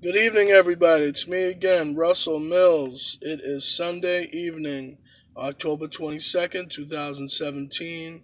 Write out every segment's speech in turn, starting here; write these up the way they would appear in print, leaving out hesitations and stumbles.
Good evening, everybody. It's me again, Russell Mills. It is Sunday evening, October 22nd, 2017.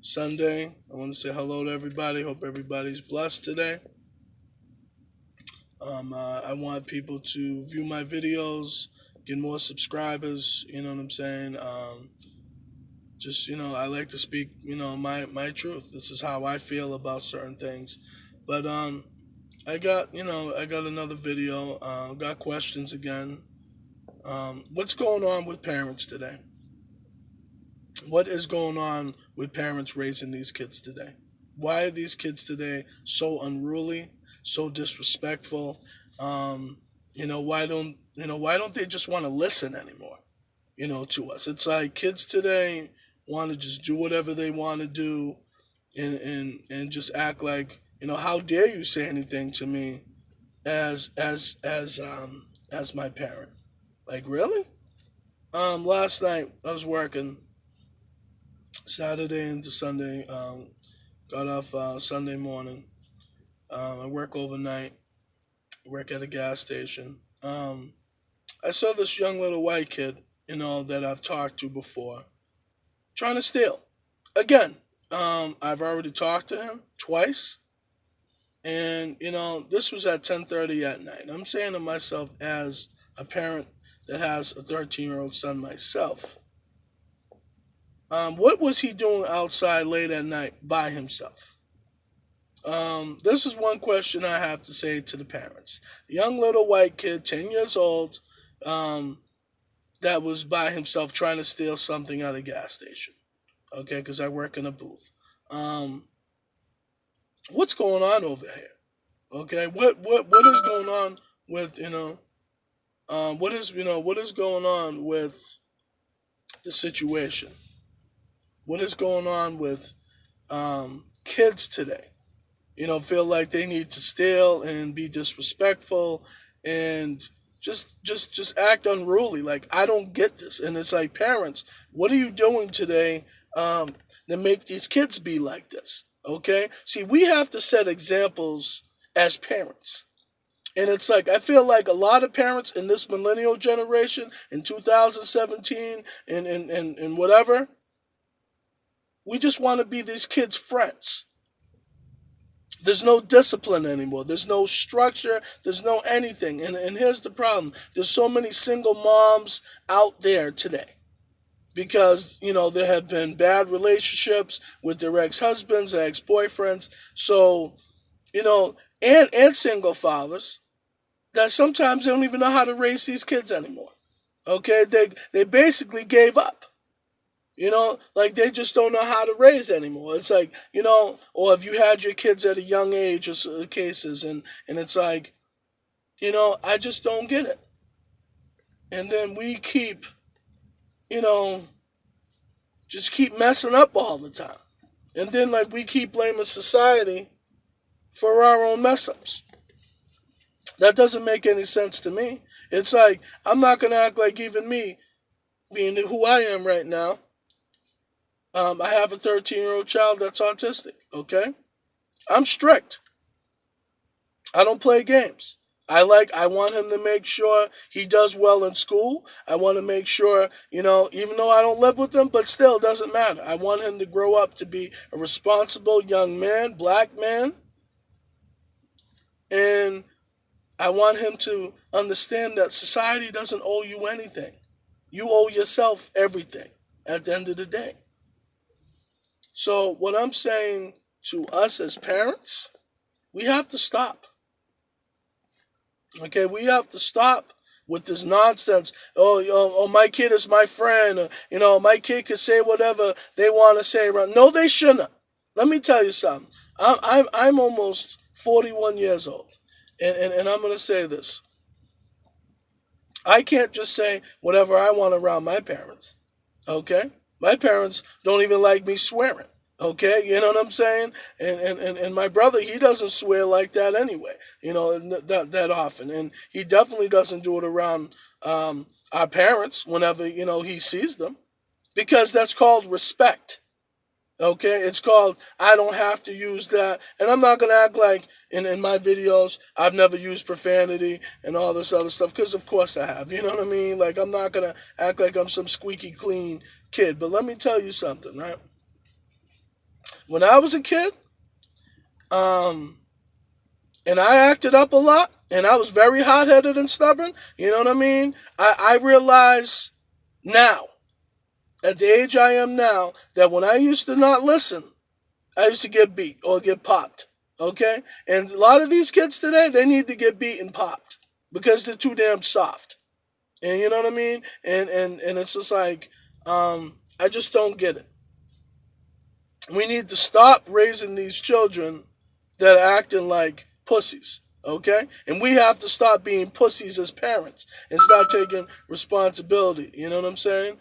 Sunday. I want to say hello to everybody. Hope everybody's blessed today. I want people to view my videos, get more subscribers. You know what I'm saying? I like to speak, my truth. This is how I feel about certain things. But I got another video. Got questions again. What's going on with parents today? What is going on with parents raising these kids today? Why are these kids today so unruly, so disrespectful? Why don't they just want to listen anymore? To us, it's like kids today want to just do whatever they want to do, and just act like, how dare you say anything to me as my parent? Like, really? Last night I was working Saturday into Sunday. Got off Sunday morning. I work overnight. Work at a gas station. I saw this young little white kid, that I've talked to before, trying to steal. Again, I've already talked to him twice, and this was at 10:30 at night. I'm saying to myself, as a parent that has a 13-year-old son myself, what was he doing outside late at night by himself? This is one question I have to say to the parents. A young little white kid, 10 years old, that was by himself trying to steal something at a gas station. Okay, because I work in a booth. Um, what's going on over here? Okay, what is going on with what is going on with the situation? What is going on with kids today? Feel like they need to steal and be disrespectful and just act unruly. Like, I don't get this, and it's like, parents, what are you doing today to make these kids be like this? Okay, see, we have to set examples as parents. And it's like, I feel like a lot of parents in this millennial generation in 2017 and whatever, we just want to be these kids' friends. There's no discipline anymore. There's no structure. There's no anything. And here's the problem. There's so many single moms out there today because, there have been bad relationships with their ex-husbands, their ex-boyfriends. So, and single fathers that sometimes they don't even know how to raise these kids anymore. Okay? They basically gave up. Like, they just don't know how to raise anymore. It's like, or if you had your kids at a young age or cases, and it's like, I just don't get it. And then we keep, you know, just keep messing up all the time. And then, like, we keep blaming society for our own mess ups. That doesn't make any sense to me. It's like, I'm not going to act like even me, being who I am right now. I have a 13-year-old child that's autistic, okay? I'm strict. I don't play games. I want him to make sure he does well in school. I want to make sure, even though I don't live with him, but still, it doesn't matter. I want him to grow up to be a responsible young man, black man. And I want him to understand that society doesn't owe you anything. You owe yourself everything at the end of the day. So what I'm saying to us as parents, we have to stop. Okay, we have to stop with this nonsense. Oh, my kid is my friend. My kid can say whatever they want to say. No, they shouldn't. Let me tell you something. I'm almost 41 years old, and I'm going to say this. I can't just say whatever I want around my parents. Okay? My parents don't even like me swearing. Okay, you know what I'm saying? And my brother, he doesn't swear like that anyway, that often. And he definitely doesn't do it around our parents whenever, he sees them. Because that's called respect. Okay, it's called I don't have to use that. And I'm not going to act like in my videos I've never used profanity and all this other stuff, because of course I have. You know what I mean? Like, I'm not going to act like I'm some squeaky clean kid. But let me tell you something, right? When I was a kid, um, and I acted up a lot, and I was very hot headed and stubborn, you know what I mean? I realize now, at the age I am now, that when I used to not listen, I used to get beat or get popped. Okay? And a lot of these kids today, they need to get beat and popped because they're too damn soft. And you know what I mean? And it's just like, I just don't get it. We need to stop raising these children that are acting like pussies. Okay? And we have to stop being pussies as parents and start taking responsibility. You know what I'm saying?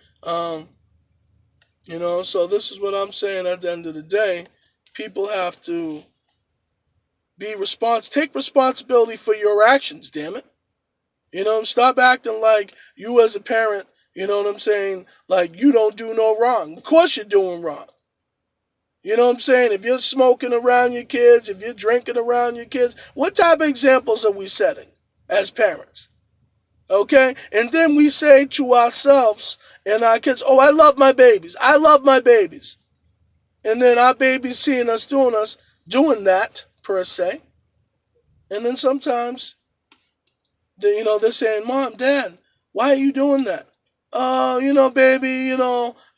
So this is what I'm saying at the end of the day. People have to take responsibility for your actions, damn it. Stop acting like you as a parent, you know what I'm saying, like you don't do no wrong. Of course you're doing wrong. You know what I'm saying? If you're smoking around your kids, if you're drinking around your kids, what type of examples are we setting as parents? Okay? And then we say to ourselves and our kids, oh, I love my babies. I love my babies. And then our babies seeing us doing that, per se. And then sometimes, they're saying, Mom, Dad, why are you doing that? Oh, baby,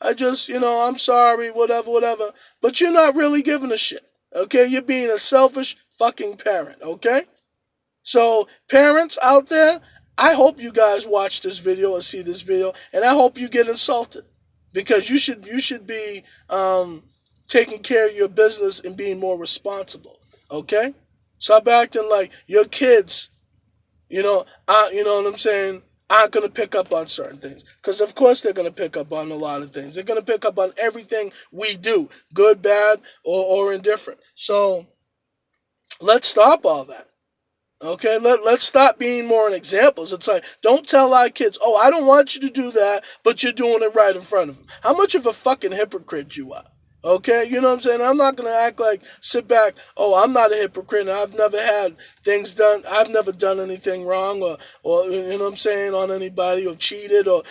I just, I'm sorry, whatever, whatever. But you're not really giving a shit, okay? You're being a selfish fucking parent, okay? So, parents out there, I hope you guys watch this video or see this video, and I hope you get insulted. Because you should be taking care of your business and being more responsible, okay? Stop acting like your kids, you know what I'm saying, aren't going to pick up on certain things. Because of course they're going to pick up on a lot of things. They're going to pick up on everything we do, good, bad, or indifferent. So let's stop all that. Okay, let's stop being more an examples. It's like, don't tell our kids, oh, I don't want you to do that, but you're doing it right in front of them. How much of a fucking hypocrite you are? Okay, you know what I'm saying? I'm not going to act like, sit back, oh, I'm not a hypocrite. I've never had things done. I've never done anything wrong or you know what I'm saying, on anybody, or cheated or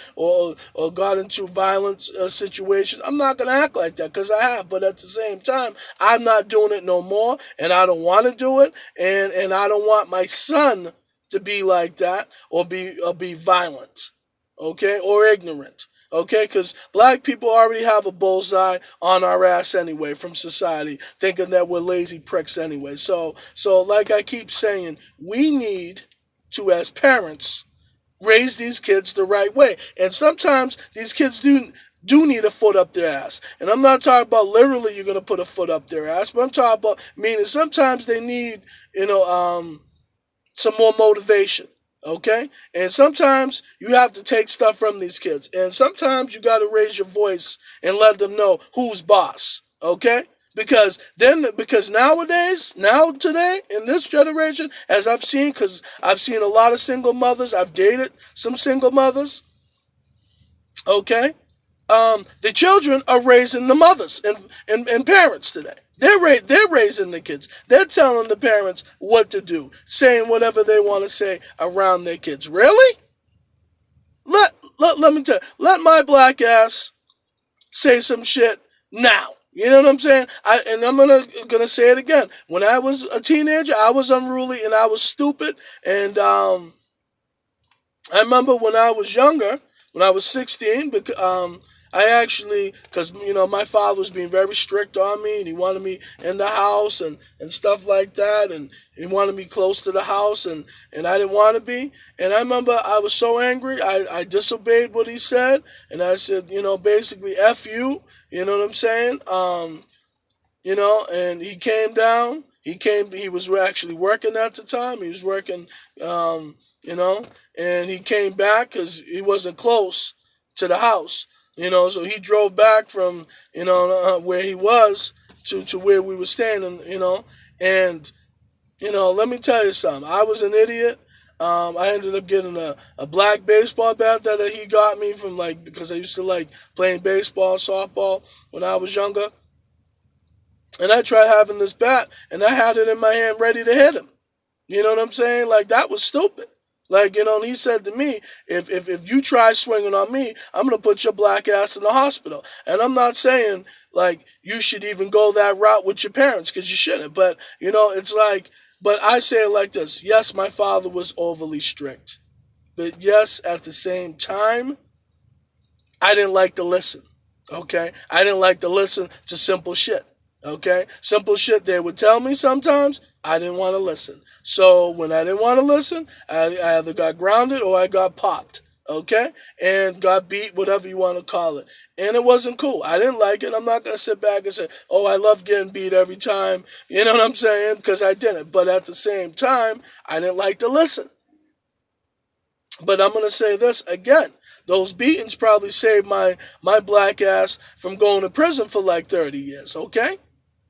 got into violent situations. I'm not going to act like that because I have. But at the same time, I'm not doing it no more, and I don't want to do it, and I don't want my son to be like that or be violent, okay, or ignorant. Okay, because black people already have a bullseye on our ass anyway from society, thinking that we're lazy pricks anyway. So like I keep saying, we need to, as parents, raise these kids the right way. And sometimes these kids do need a foot up their ass. And I'm not talking about literally you're going to put a foot up their ass, but I'm talking about meaning sometimes they need, some more motivation. Okay? And sometimes you have to take stuff from these kids. And sometimes you got to raise your voice and let them know who's boss. Okay? Because nowadays, today, in this generation, as I've seen, because I've seen a lot of single mothers, I've dated some single mothers. Okay? The children are raising the mothers and parents today. They're raising the kids. They're telling the parents what to do, saying whatever they want to say around their kids. Really? Let me tell you, let my black ass say some shit now. You know what I'm saying? I'm gonna say it again. When I was a teenager, I was unruly and I was stupid. And I remember when I was younger, when I was 16, I actually, because, my father was being very strict on me, and he wanted me in the house and stuff like that, and he wanted me close to the house, and I didn't want to be. And I remember I was so angry, I disobeyed what he said, and I said, basically, F you, you know what I'm saying? And he came down. He was actually working at the time. He was working, and he came back because he wasn't close to the house. So he drove back from, where he was to where we were staying, and let me tell you something. I was an idiot. I ended up getting a black baseball bat that he got me from, because I used to like playing baseball, softball when I was younger. And I tried having this bat, and I had it in my hand ready to hit him. You know what I'm saying? Like, that was stupid. Like, and he said to me, if you try swinging on me, I'm going to put your black ass in the hospital. And I'm not saying, like, you should even go that route with your parents, because you shouldn't. But, it's like, but I say it like this. Yes, my father was overly strict. But yes, at the same time, I didn't like to listen. Okay? I didn't like to listen to simple shit. Okay? Simple shit they would tell me sometimes, I didn't want to listen. So when I didn't want to listen, I either got grounded or I got popped. Okay? And got beat, whatever you want to call it. And it wasn't cool. I didn't like it. I'm not going to sit back and say, oh, I love getting beat every time. You know what I'm saying? Because I didn't. But at the same time, I didn't like to listen. But I'm going to say this again. Those beatings probably saved my black ass from going to prison for like 30 years, okay?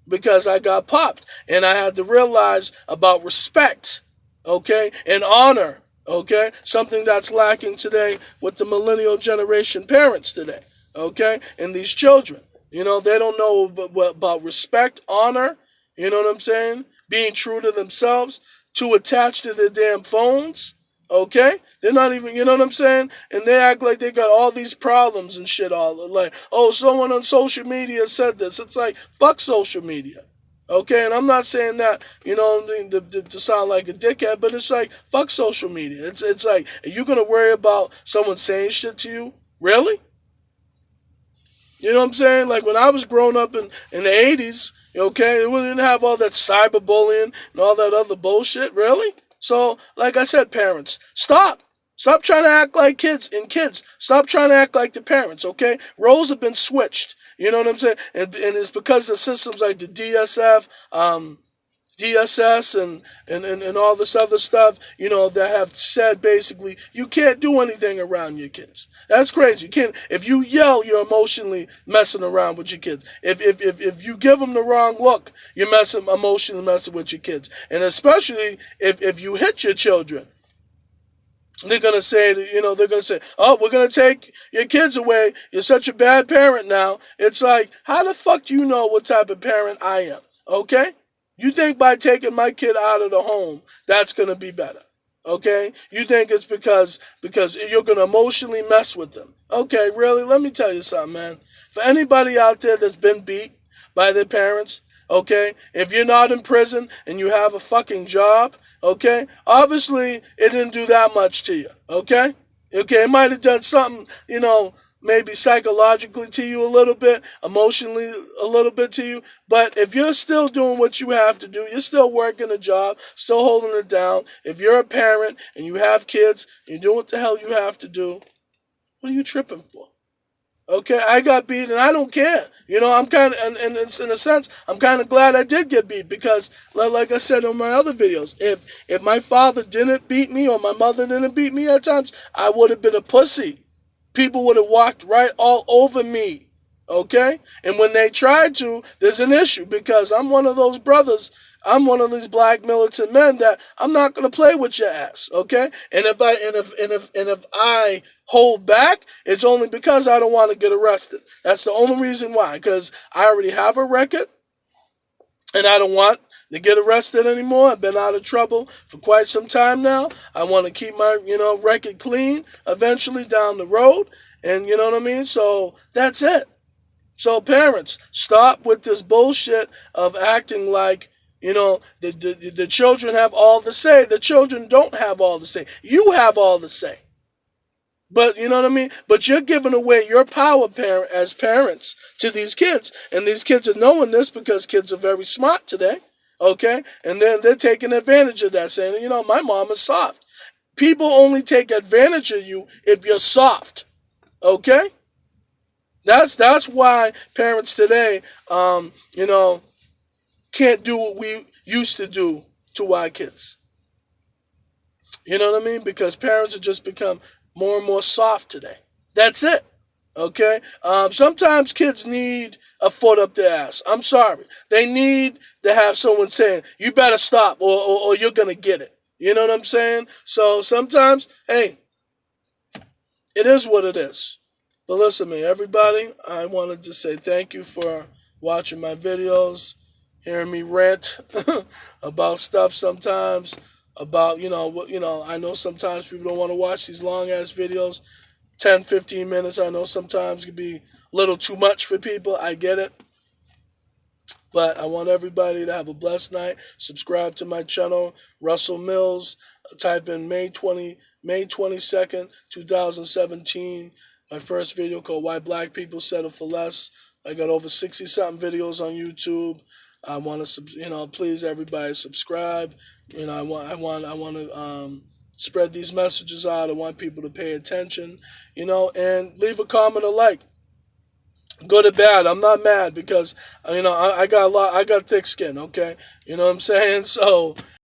Because I got popped. And I had to realize about respect, okay? And honor, okay? Something that's lacking today with the millennial generation parents today, okay? And these children, they don't know about respect, honor, you know what I'm saying? Being true to themselves, too attached to their damn phones, okay? They're not even, you know what I'm saying? And they act like they got all these problems and shit all like, oh, someone on social media said this. It's like, fuck social media. Okay, and I'm not saying that, to sound like a dickhead, but it's like, fuck social media. It's like, are you going to worry about someone saying shit to you? Really? You know what I'm saying? Like, when I was growing up in the 80s, okay, we didn't have all that cyberbullying and all that other bullshit. Really? So, like I said, parents, stop. Stop trying to act like kids. And kids, stop trying to act like the parents, okay? Roles have been switched. You know what I'm saying? And it's because of systems like the DSF, DSS, and all this other stuff, that have said basically you can't do anything around your kids. That's crazy. You can't. If you yell, you're emotionally messing around with your kids. If you give them the wrong look, you're emotionally messing with your kids. And especially if you hit your children. They're going to say, oh, we're going to take your kids away. You're such a bad parent now. It's like, how the fuck do you know what type of parent I am? Okay? You think by taking my kid out of the home, that's going to be better. Okay? You think it's because you're going to emotionally mess with them. Okay, really? Let me tell you something, man. For anybody out there that's been beat by their parents, okay, if you're not in prison and you have a fucking job, okay, obviously it didn't do that much to you, okay? Okay, it might have done something, maybe psychologically to you a little bit, emotionally a little bit to you, but if you're still doing what you have to do, you're still working a job, still holding it down, if you're a parent and you have kids, and you do what the hell you have to do, what are you tripping for? Okay, I got beat and I don't care. I'm kind of, and in a sense, I'm kind of glad I did get beat because, like I said on my other videos, if my father didn't beat me or my mother didn't beat me at times, I would have been a pussy. People would have walked right all over me. Okay? And when they tried to, there's an issue because I'm one of those brothers. I'm one of these black militant men that I'm not going to play with your ass, okay? And if I hold back, it's only because I don't want to get arrested. That's the only reason why, because I already have a record, and I don't want to get arrested anymore. I've been out of trouble for quite some time now. I want to keep my, record clean eventually down the road, and you know what I mean? So that's it. So parents, stop with this bullshit of acting like, the children have all the say. The children don't have all the say. You have all the say. But, you know what I mean? But you're giving away your power as parents to these kids. And these kids are knowing this because kids are very smart today. Okay? And then they're taking advantage of that, saying, my mom is soft. People only take advantage of you if you're soft. Okay? That's why parents today, can't do what we used to do to our kids. You know what I mean? Because parents have just become more and more soft today. That's it. Okay? Sometimes kids need a foot up their ass. I'm sorry. They need to have someone saying, you better stop or you're going to get it. You know what I'm saying? So sometimes, hey, it is what it is. But listen to me, everybody. I wanted to say thank you for watching my videos. hearing me rant about stuff sometimes. About, I know sometimes people don't want to watch these long ass videos. 10, 15 minutes, I know sometimes can be a little too much for people. I get it. But I want everybody to have a blessed night. Subscribe to my channel, Russell Mills. Type in May 22nd, 2017. My first video called Why Black People Settle for Less. I got over 60 something videos on YouTube. I want to, please everybody subscribe. I want to spread these messages out. I want people to pay attention, and leave a comment or like. Good or bad, I'm not mad because I got thick skin. Okay, you know what I'm saying. So